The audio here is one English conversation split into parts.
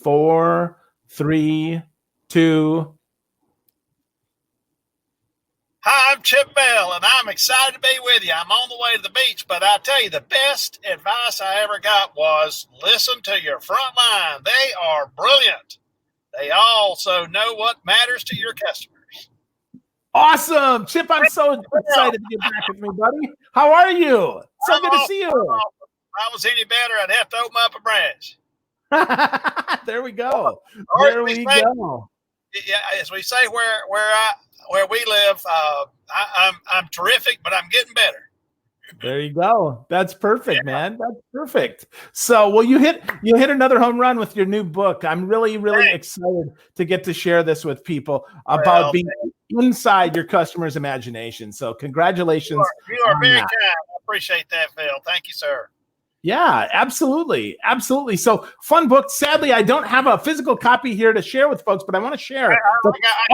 4, 3, 2. Hi, I'm Chip Bell, and I'm excited to be with you. I'm on the way to the beach, but I tell you, the best advice I ever got was listen to your front line. They are brilliant. They also know what matters to your customers. Awesome. Chip, I'm so excited to get back with me, buddy. How are you? So good to see you. If I was any better, I'd have to open up a branch. There we go. Or There we go. Yeah, as we say where we live, I'm terrific, but I'm getting better. There you go. That's perfect, man. That's perfect. So, well, you hit another home run with your new book. I'm really excited to get to share this with people about being inside your customer's imagination. So, congratulations. You are very kind. I appreciate that, Phil. Thank you, sir. Yeah, absolutely. Absolutely. So, fun book. Sadly, I don't have a physical copy here to share with folks, but I want to share. I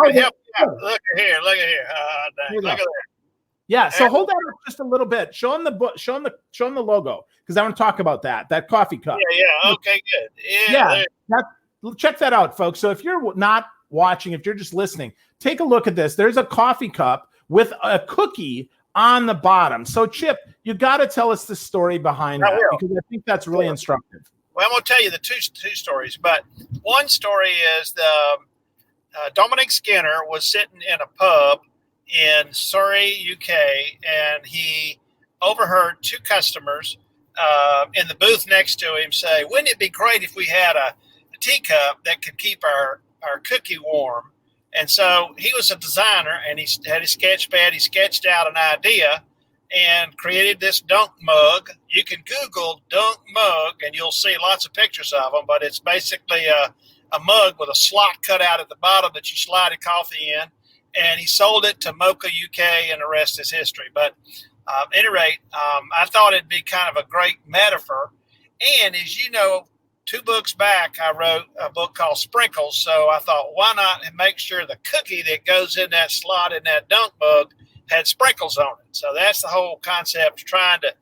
can help you out. Look at here. Look at that. Yeah. So hold on just a little bit. Show them the book. Show them the logo, because I want to talk about that coffee cup. Yeah. Okay. Good. Yeah. Check that out, folks. So if you're not watching, if you're just listening, take a look at this. There's a coffee cup with a cookie on the bottom. So Chip, you got to tell us the story behind that, because I think that's really instructive. Well, I'm going to tell you the two stories, but one story is the Dominic Skinner was sitting in a pub in Surrey, UK, and he overheard two customers in the booth next to him say, "Wouldn't it be great if we had a teacup that could keep our cookie warm?" And so he was a designer, and he had his sketch pad. He sketched out an idea and created this dunk mug. You can Google dunk mug, and you'll see lots of pictures of them, but it's basically a mug with a slot cut out at the bottom that you slide a coffee in. And he sold it to Mocha UK, and the rest is history. But at any rate, I thought it'd be kind of a great metaphor. And as you know, 2 books back, I wrote a book called Sprinkles. So I thought, why not make sure the cookie that goes in that slot in that dunk mug had sprinkles on it? So that's the whole concept, trying to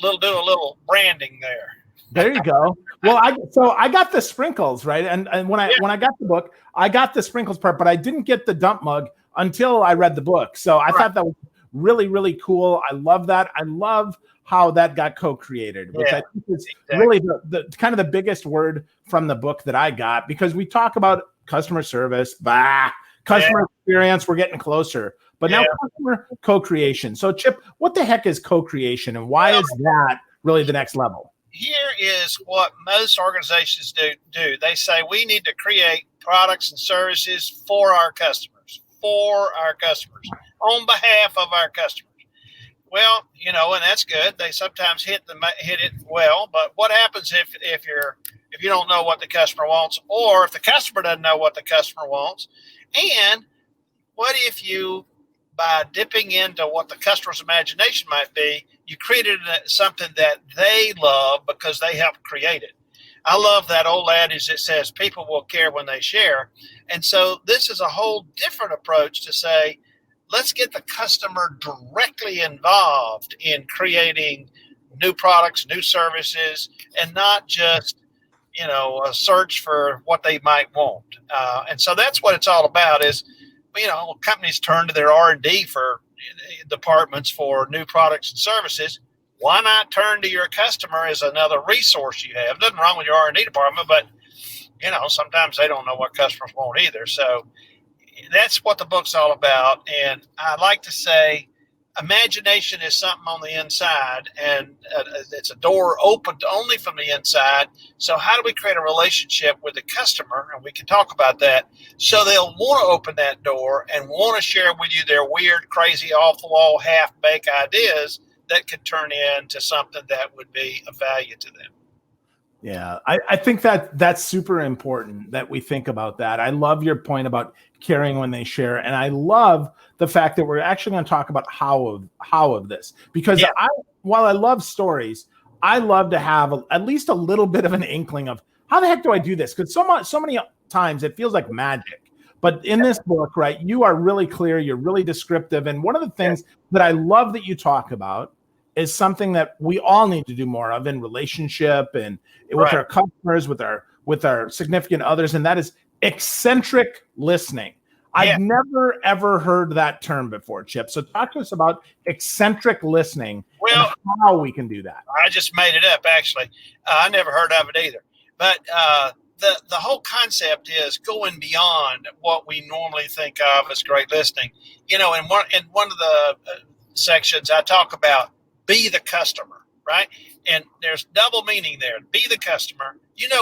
do a little branding there. There you go. Well, I got the sprinkles, right? And when I got the book, I got the sprinkles part, but I didn't get the dump mug until I read the book. So I thought that was really, really cool. I love that. I love how that got co-created, which I think is really the kind of the biggest word from the book that I got, because we talk about customer service, customer experience, we're getting closer. But now customer co-creation. So Chip, what the heck is co-creation, and why is that really the next level? Here is what most organizations do. They say we need to create products and services for our customers, on behalf of our customers. Well, and that's good. They sometimes hit it well, but what happens if you don't know what the customer wants, or if the customer doesn't know what the customer wants? And what if you, by dipping into what the customer's imagination might be, you created something that they love because they helped create it? I love that old adage that says people will care when they share. And so this is a whole different approach to say, let's get the customer directly involved in creating new products, new services, and not just, a search for what they might want. And so that's what it's all about is, companies turn to their R&D for departments for new products and services. Why not turn to your customer as another resource you have? Nothing wrong with your R&D department, but, sometimes they don't know what customers want either. So that's what the book's all about. And I like to say imagination is something on the inside, and it's a door opened only from the inside. So how do we create a relationship with the customer? And we can talk about that. So they'll want to open that door and want to share with you their weird, crazy, off-the-wall, half-baked ideas that could turn into something that would be of value to them. Yeah, I think that's super important that we think about that. I love your point about caring when they share. And I love the fact that we're actually going to talk about how of this, because while I love stories, I love to have at least a little bit of an inkling of how the heck do I do this? Because so many times it feels like magic. But in this book, right, you are really clear, you're really descriptive. And one of the things that I love that you talk about is something that we all need to do more of in relationship and with our customers, with with our significant others, and that is eccentric listening. I've never, ever heard that term before, Chip. So talk to us about eccentric listening and how we can do that. I just made it up, actually. I never heard of it either. But the whole concept is going beyond what we normally think of as great listening. In one of the sections, I talk about be the customer, right? And there's double meaning there. Be the customer.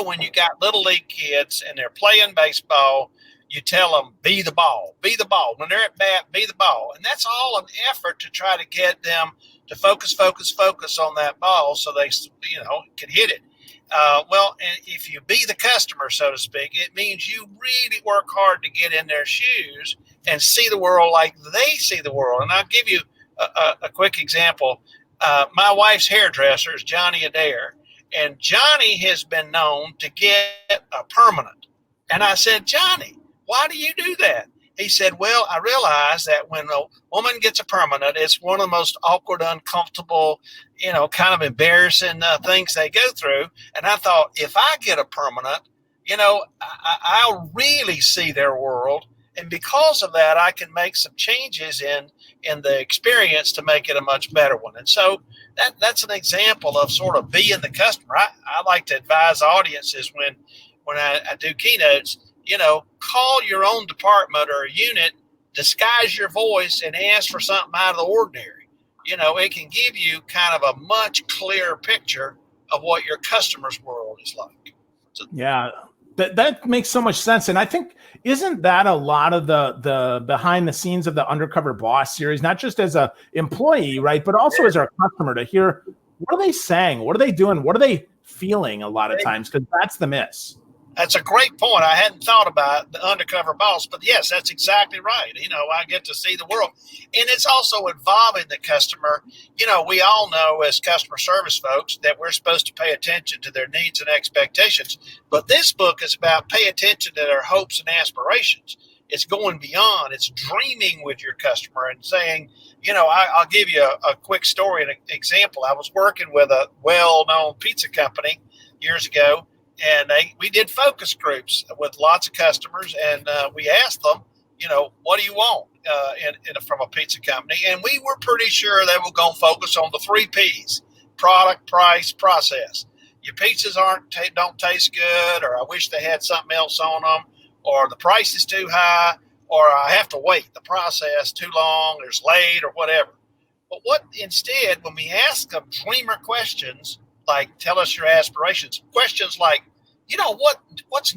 When you got little league kids and they're playing baseball, you tell them, be the ball, be the ball. When they're at bat, be the ball. And that's all an effort to try to get them to focus on that ball so they, can hit it. And if you be the customer, so to speak, it means you really work hard to get in their shoes and see the world like they see the world. And I'll give you a quick example. My wife's hairdresser is Johnny Adair, and Johnny has been known to get a permanent. And I said, Johnny, why do you do that? He said, well, I realize that when a woman gets a permanent, it's one of the most awkward, uncomfortable, kind of embarrassing things they go through. And I thought, if I get a permanent, I'll really see their world. And because of that, I can make some changes in the experience to make it a much better one. And so that's an example of sort of being the customer. I like to advise audiences when I do keynotes, call your own department or unit, disguise your voice, and ask for something out of the ordinary. It can give you kind of a much clearer picture of what your customer's world is like. So, yeah, that makes so much sense. And I think, isn't that a lot of the behind the scenes of the Undercover Boss series, not just as a employee, right, but also as our customer, to hear what are they saying, what are they doing, what are they feeling a lot of times, because that's the miss. That's a great point. I hadn't thought about the undercover boss, but yes, that's exactly right. I get to see the world. And it's also involving the customer. We all know as customer service folks that we're supposed to pay attention to their needs and expectations. But this book is about pay attention to their hopes and aspirations. It's going beyond. It's dreaming with your customer and saying, I'll give you a quick story and an example. I was working with a well-known pizza company years ago. And we did focus groups with lots of customers, and we asked them, what do you want from a pizza company? And we were pretty sure they were going to focus on the 3 Ps: product, price, process. Your pizzas don't taste good, or I wish they had something else on them, or the price is too high, or I have to wait, the process too long, there's late, or whatever. But instead, when we ask them dreamer questions, like tell us your aspirations, questions like, what's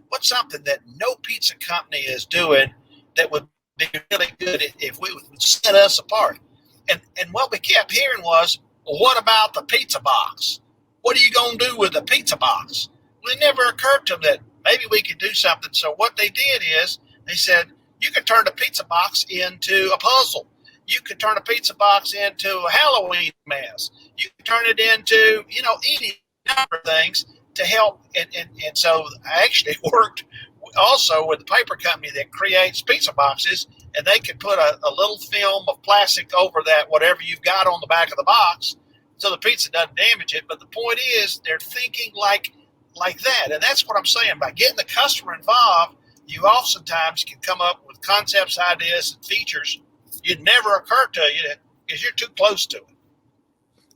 what's something that no pizza company is doing that would be really good if we would set us apart? And what we kept hearing was, well, what about the pizza box? What are you going to do with the pizza box? Well, it never occurred to them that maybe we could do something. So what they did is they said, you could turn the pizza box into a puzzle. You could turn a pizza box into a Halloween mask. You could turn it into, any number of things to help. And so I actually worked also with the paper company that creates pizza boxes, and they could put a little film of plastic over that, whatever you've got on the back of the box, so the pizza doesn't damage it. But the point is, they're thinking like that. And that's what I'm saying. By getting the customer involved, you oftentimes can come up with concepts, ideas, and features you'd never occur to you because you're too close to it.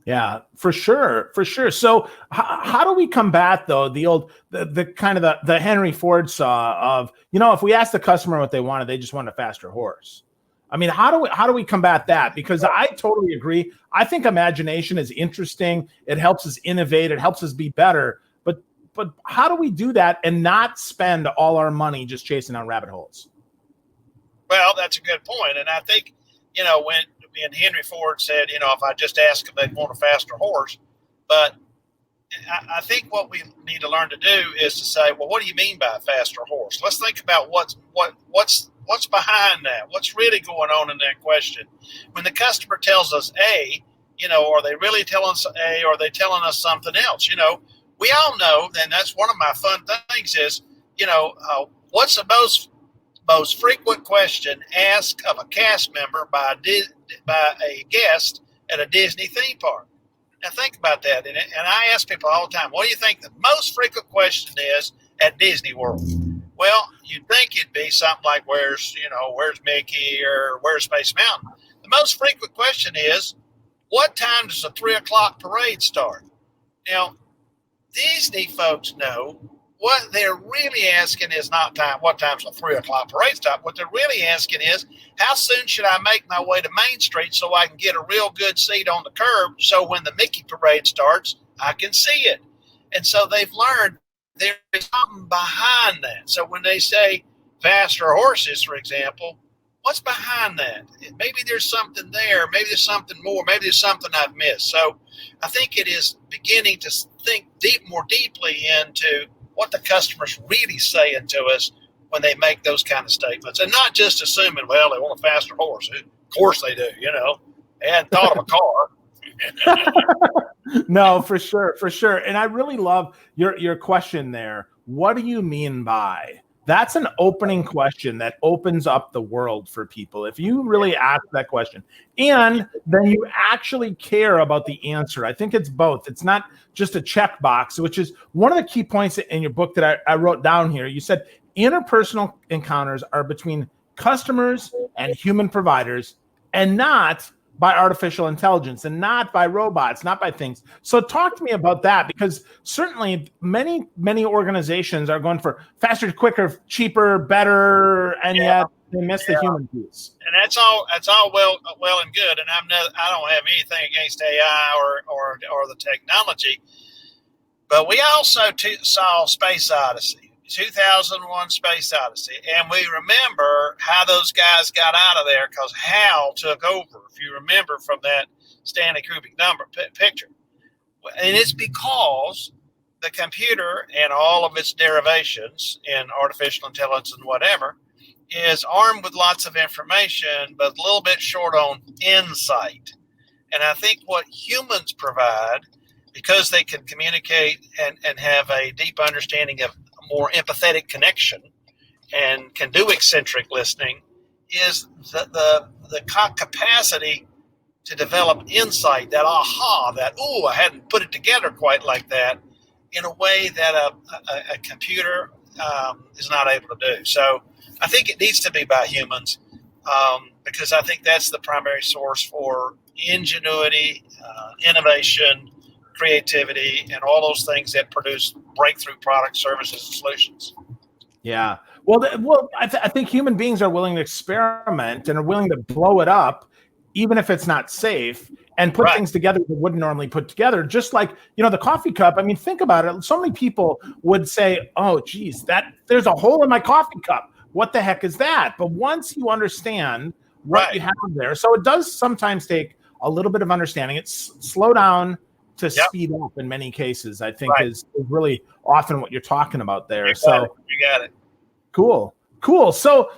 Yeah, for sure. So how do we combat, though, the kind of the Henry Ford saw of, if we ask the customer what they wanted, they just want a faster horse. I mean, how do we combat that? Because I totally agree. I think imagination is interesting. It helps us innovate. It helps us be better. But how do we do that and not spend all our money just chasing down rabbit holes? Well, that's a good point. And I think, when Henry Ford said, if I just ask them, they'd want a faster horse. But I think what we need to learn to do is to say, well, what do you mean by a faster horse? Let's think about what's behind that. What's really going on in that question? When the customer tells us A, are they really telling us A, or are they telling us something else? We all know, and that's one of my fun things is, what's the most frequent question asked of a cast member by a guest at a Disney theme park? Now think about that. And I ask people all the time, what do you think the most frequent question is at Disney World? Well, you'd think it'd be something like, where's Mickey or where's Space Mountain? The most frequent question is, what time does the 3:00 parade start? Now, Disney folks know what they're really asking is not what time's the 3:00 parade start. What they're really asking is, how soon should I make my way to Main Street so I can get a real good seat on the curb so when the Mickey parade starts, I can see it. And so they've learned there is something behind that. So when they say faster horses, for example, what's behind that? Maybe there's something there. Maybe there's something more. Maybe there's something I've missed. So I think it is beginning to think more deeply into what the customer's really saying to us when they make those kind of statements, and not just assuming, well, they want a faster horse. Of course they do, They hadn't thought of a car. No, for sure. And I really love your question there. What do you mean by? That's an opening question that opens up the world for people. If you really ask that question and then you actually care about the answer, I think it's both. It's not just a checkbox, which is one of the key points in your book that I wrote down here. You said interpersonal encounters are between customers and human providers, and not by artificial intelligence, and not by robots, not by things. So talk to me about that, because certainly many organizations are going for faster, quicker, cheaper, better, and yet they miss the human piece. And that's all well and good. And I don't have anything against AI or the technology, but we also saw Space Odyssey. 2001 Space Odyssey. And we remember how those guys got out of there because HAL took over, if you remember from that Stanley Kubrick picture. And it's because the computer and all of its derivations in artificial intelligence and whatever is armed with lots of information, but a little bit short on insight. And I think what humans provide, because they can communicate and have a deep understanding of more empathetic connection and can do eccentric listening, is the capacity to develop insight, that aha, that, I hadn't put it together quite like that, in a way that a computer is not able to do. So I think it needs to be by humans, because I think that's the primary source for ingenuity, innovation, creativity, and all those things that produce breakthrough products, services, and solutions. Yeah. Well, I think human beings are willing to experiment and are willing to blow it up, even if it's not safe, and put things together that wouldn't normally put together. Just like, the coffee cup. I mean, think about it. So many people would say, oh, geez, there's a hole in my coffee cup. What the heck is that? But once you understand what you have there, so it does sometimes take a little bit of understanding. It's slow down to speed up in many cases, I think is really often what you're talking about there. You got it. Cool. So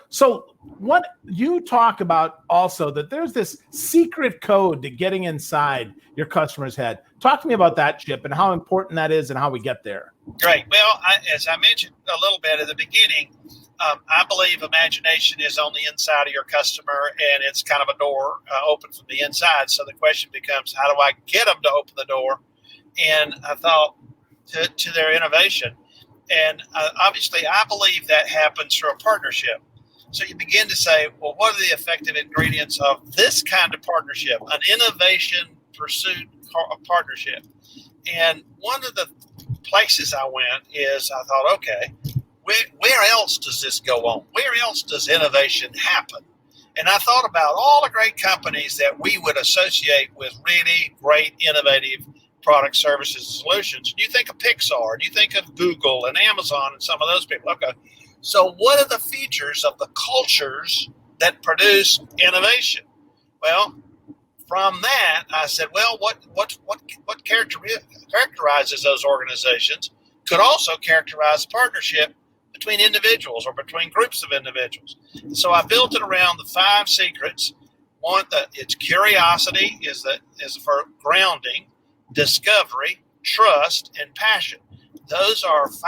what you talk about also, that there's this secret code to getting inside your customer's head. Talk to me about that, Chip, and how important that is and how we get there. Great. Well, as I mentioned a little bit at the beginning, I believe imagination is on the inside of your customer, and it's kind of a door open from the inside. So the question becomes, how do I get them to open the door? And I thought to their innovation. And obviously, I believe that happens through a partnership. So you begin to say, well, what are the effective ingredients of this kind of partnership, an innovation pursuit partnership? And one of the places I went is I thought, okay, where else does this go on? Where else does innovation happen? And I thought about all the great companies that we would associate with really great innovative products, services, and solutions. And you think of Pixar, and you think of Google and Amazon and some of those people. Okay, so what are the features of the cultures that produce innovation? Well, from that, I said, well, what characterizes those organizations could also characterize a partnership between individuals or between groups of individuals. So I built it around the 5 secrets. One, it's curiosity is for grounding, discovery, trust, and passion. Those are 5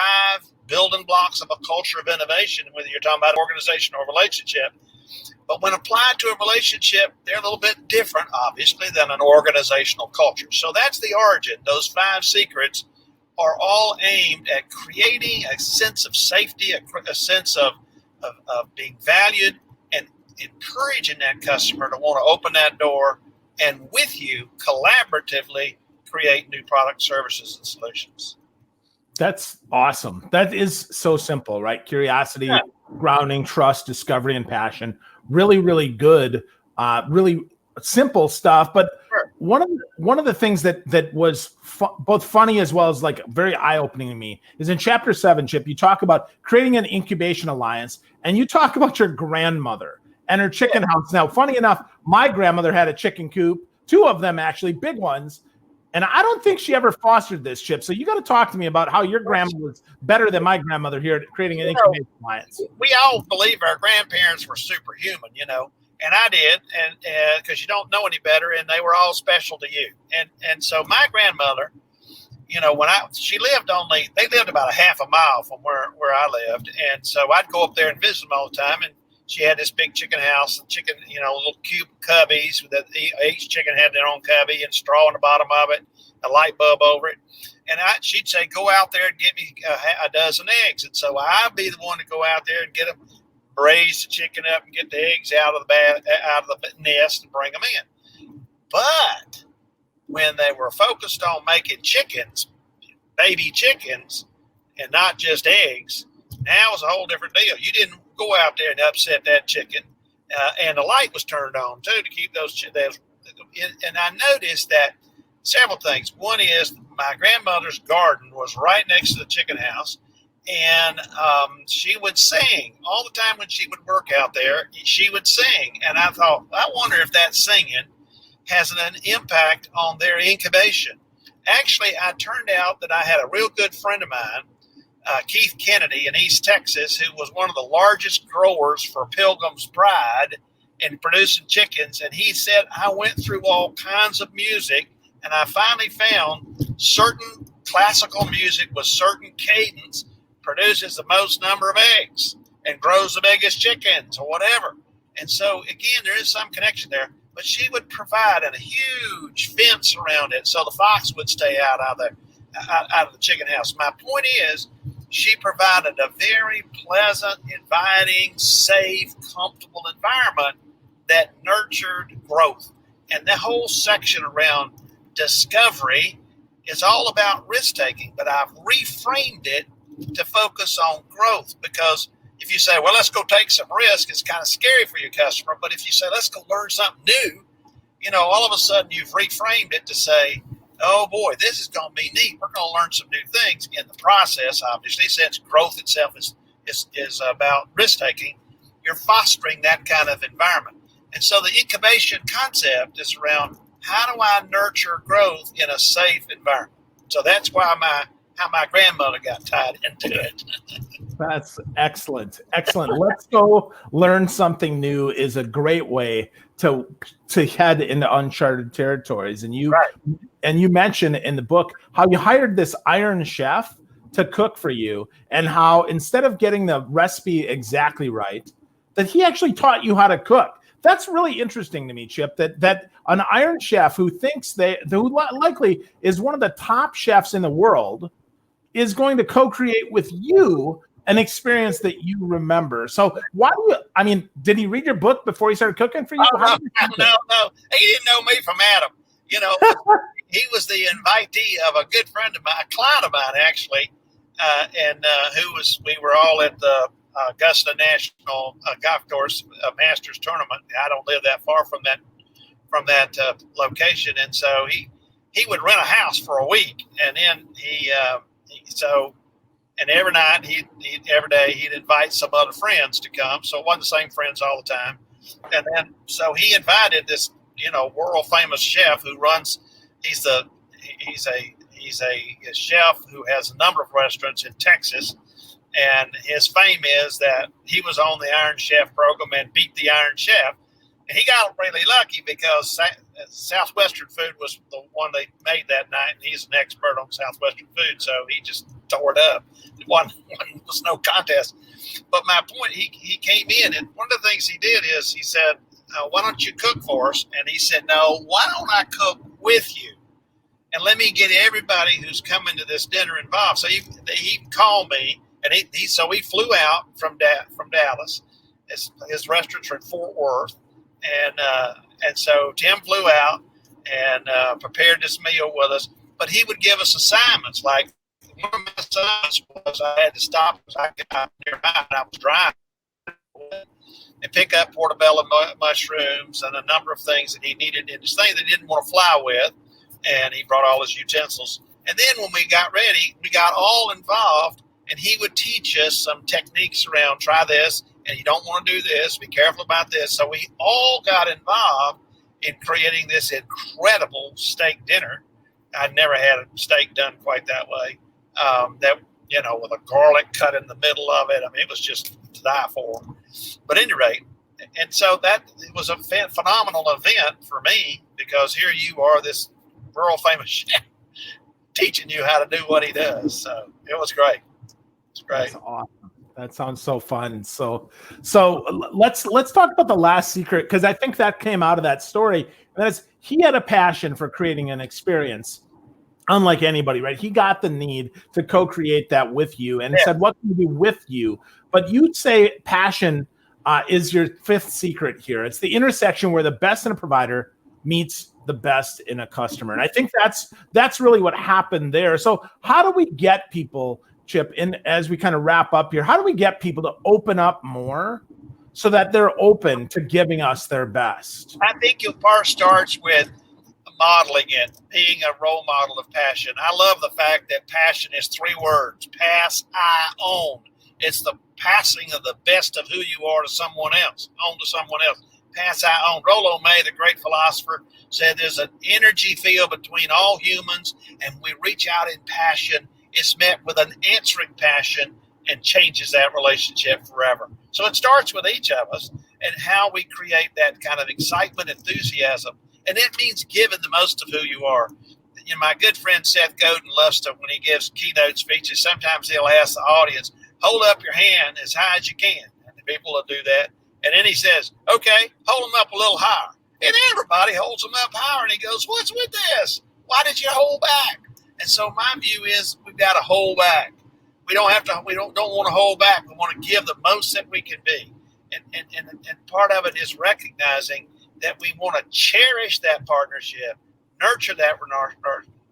building blocks of a culture of innovation, whether you're talking about organization or relationship. But when applied to a relationship, they're a little bit different, obviously, than an organizational culture. So that's the origin. Those 5 secrets are all aimed at creating a sense of safety, a sense of being valued, and encouraging that customer to want to open that door and with you collaboratively create new products, services, and solutions. That's awesome. That is so simple, right? Curiosity, grounding, trust, discovery, and passion. Really, really good, really simple stuff. But one of the things that was both funny as well as like very eye-opening to me is in chapter 7, Chip, you talk about creating an incubation alliance, and you talk about your grandmother and her chicken house. Now, funny enough, my grandmother had a chicken coop, 2 of them actually, big ones. And I don't think she ever fostered this, Chip. So you got to talk to me about how your grandmother was better than my grandmother here at creating an incubation alliance. We all believe our grandparents were superhuman, and I did, and because you don't know any better, and they were all special to you. And so my grandmother, she lived they lived about a half a mile from where I lived, and so I'd go up there and visit them all the time, and she had this big chicken house, and chicken, little cube cubbies that each chicken had their own cubby and straw on the bottom of it, a light bulb over it. And she'd say, go out there and get me a dozen eggs. And so I'd be the one to go out there and get them, raise the chicken up and get the eggs out of the nest and bring them in. But when they were focused on making chickens, baby chickens, and not just eggs, now it's a whole different deal. You didn't go out there and upset that chicken. And the light was turned on, too, to keep those chickens. And I noticed that several things. One is my grandmother's garden was right next to the chicken house. And she would sing all the time when she would work out there. She would sing. And I thought, I wonder if that singing has an impact on their incubation. Actually, I turned out that I had a real good friend of mine, Keith Kennedy in East Texas, who was one of the largest growers for Pilgrim's Pride in producing chickens. And he said, I went through all kinds of music, and I finally found certain classical music with certain cadence produces the most number of eggs and grows the biggest chickens or whatever. And so, again, there is some connection there. But she would provide a huge fence around it so the fox would stay out of the chicken house. My point is, she provided a very pleasant, inviting, safe, comfortable environment that nurtured growth. And the whole section around discovery is all about risk-taking, but I've reframed it to focus on growth, because if you say, well, let's go take some risk, it's kind of scary for your customer. But if you say, let's go learn something new, all of a sudden you've reframed it to say, oh boy, this is going to be neat. We're going to learn some new things in the process. Obviously, since growth itself is about risk taking, you're fostering that kind of environment. And so the incubation concept is around, how do I nurture growth in a safe environment? So that's why how my grandmother got tied into it. That's excellent. Excellent. Let's go learn something new is a great way to head into uncharted territories. And you mentioned in the book how you hired this Iron Chef to cook for you, and how instead of getting the recipe exactly right, that he actually taught you how to cook. That's really interesting to me, Chip, that an Iron Chef who who likely is one of the top chefs in the world is going to co-create with you an experience that you remember. So did he read your book before he started cooking for you? No. He didn't know me from Adam. He was the invitee of a good friend of mine, a client of mine, actually, we were all at the Augusta National Golf Course Masters Tournament. I don't live that far from that location. And so he would rent a house for a week, and then and every night, every day, he'd invite some other friends to come. So it wasn't the same friends all the time. And then, so he invited this, world famous chef who runs. He's a chef who has a number of restaurants in Texas, and his fame is that he was on the Iron Chef program and beat the Iron Chef. And he got really lucky because Southwestern food was the one they made that night, and he's an expert on Southwestern food, so he just tore it up. It was no contest. But my point, he came in, and one of the things he did is he said, why don't you cook for us? And he said, no, why don't I cook with you? And let me get everybody who's coming to this dinner involved. So he called me, and he flew out from Dallas. His restaurants are in Fort Worth. And so Tim flew out and prepared this meal with us. But he would give us assignments. Like one of my assignments was I had to stop because I got nearby and I was driving and pick up portobello mushrooms and a number of things that he needed in his thing that he didn't want to fly with. And he brought all his utensils. And then when we got ready, we got all involved, and he would teach us some techniques around try this, and you don't want to do this, be careful about this. So we all got involved in creating this incredible steak dinner. I'd never had a steak done quite that way. With a garlic cut in the middle of it. I mean, it was just to die for. But at any rate, and so that it was a phenomenal event for me because here you are, this world famous chef, teaching you how to do what he does. So it was great. It's great. That's awesome. That sounds so fun. So let's talk about the last secret, because I think that came out of that story. And that's he had a passion for creating an experience unlike anybody, right? He got the need to co-create that with you and said, what can we do with you? But you'd say passion is your fifth secret here. It's the intersection where the best in a provider meets the best in a customer. And I think that's really what happened there. So how do we get people, Chip, in as we kind of wrap up here, how do we get people to open up more so that they're open to giving us their best? I think your part starts with modeling it, being a role model of passion. I love the fact that passion is 3 words: pass, I, own. It's the passing of the best of who you are to someone else, on to someone else. Pass, I, own. Rollo May, the great philosopher, said there's an energy field between all humans, and we reach out in passion. It's met with an answering passion and changes that relationship forever. So it starts with each of us and how we create that kind of excitement, enthusiasm. And it means giving the most of who you are. You know, my good friend Seth Godin loves to, when he gives keynote speeches, sometimes he'll ask the audience, hold up your hand as high as you can. And the people will do that. And then he says, okay, hold them up a little higher. And everybody holds them up higher. And he goes, what's with this? Why did you hold back? And so my view is we've got to hold back. We don't want to hold back. We want to give the most that we can be. And part of it is recognizing that we want to cherish that partnership, nurture that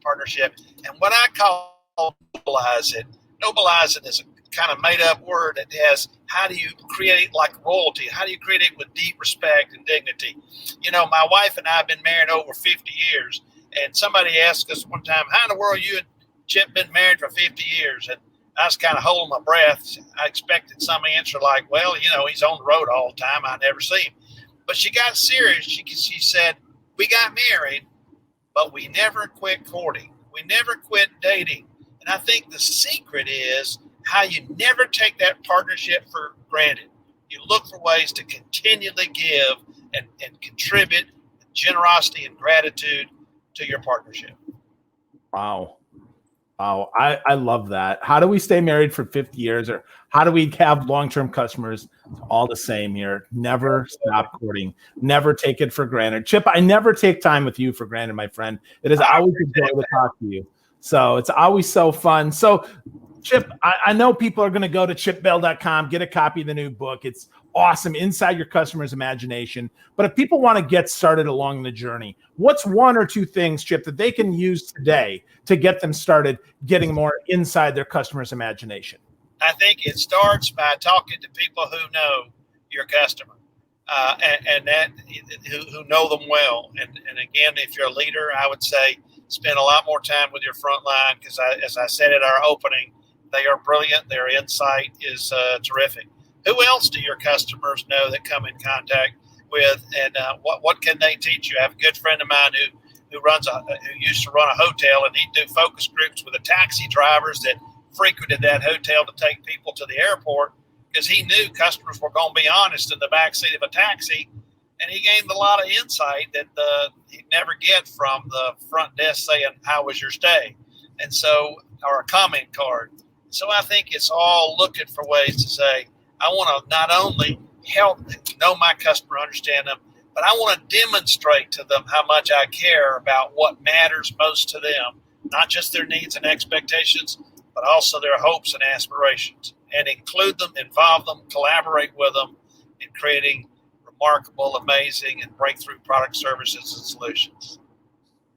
partnership. And what I call nobilize it. Nobilize it is a kind of made up word that has, how do you create it like royalty? How do you create it with deep respect and dignity? You know, my wife and I have been married over 50 years. And somebody asked us one time, how in the world you and Chip been married for 50 years? And I was kind of holding my breath. I expected some answer like, well, you know, he's on the road all the time. I never see him. But she got serious. She said, we got married, but we never quit courting. We never quit dating. And I think the secret is how you never take that partnership for granted. You look for ways to continually give and contribute generosity and gratitude to your partnership. Wow. I love that. How do we stay married for 50 years, or how do we have long-term customers? All the same here. Never stop courting. Never take it for granted. Chip, I never take time with you for granted, my friend. It is always a joy to talk to you. So it's always so fun. So Chip, I know people are going to go to chipbell.com, get a copy of the new book. It's awesome, Inside Your Customer's Imagination. But if people want to get started along the journey, what's 1 or 2 things, Chip, that they can use today to get them started getting more inside their customer's imagination? I think it starts by talking to people who know your customer and that who know them well. And again, if you're a leader, I would say spend a lot more time with your front line because, as I said at our opening, they are brilliant. Their insight is terrific. Who else do your customers know that come in contact with, and what can they teach you? I have a good friend of mine who used to run a hotel, and he'd do focus groups with the taxi drivers that frequented that hotel to take people to the airport because he knew customers were going to be honest in the backseat of a taxi, and he gained a lot of insight that he'd never get from the front desk saying, "How was your stay?" And so, or a comment card. So I think it's all looking for ways to say, I want to not only help know my customer, understand them, but I want to demonstrate to them how much I care about what matters most to them, not just their needs and expectations, but also their hopes and aspirations, and include them, involve them, collaborate with them in creating remarkable, amazing, and breakthrough product, services, and solutions.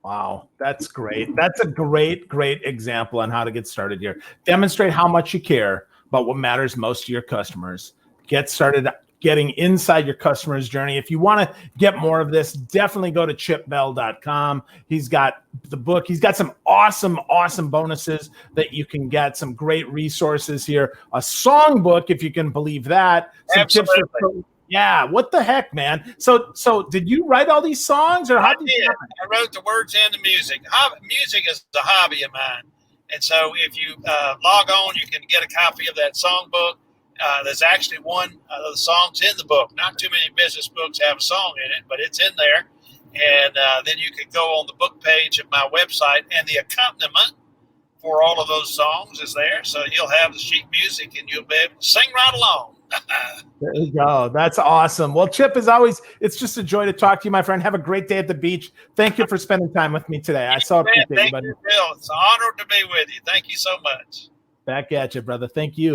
Wow, that's great. That's a great example on how to get started here. Demonstrate how much you care about what matters most to your customers. Get started getting inside your customer's journey. If you want to get more of this, definitely go to chipbell.com. He's got the book. He's got some awesome bonuses that you can get, some great resources here. A song book, if you can believe that. Some Absolutely. tips. Yeah, what the heck, man? So did you write all these songs, or how did you? I wrote the words and the music. Music is a hobby of mine, and so if you log on, you can get a copy of that song book. There's actually one of the songs in the book. Not too many business books have a song in it, but it's in there. And then you can go on the book page of my website, and the accompaniment for all of those songs is there. So you'll have the sheet music, and you'll be able to sing right along. There you go. That's awesome. Well, Chip, as always, it's just a joy to talk to you, my friend. Have a great day at the beach. Thank you for spending time with me today. I so appreciate it, buddy. Thank you, Bill. It's an honor to be with you. Thank you so much. Back at you, brother. Thank you.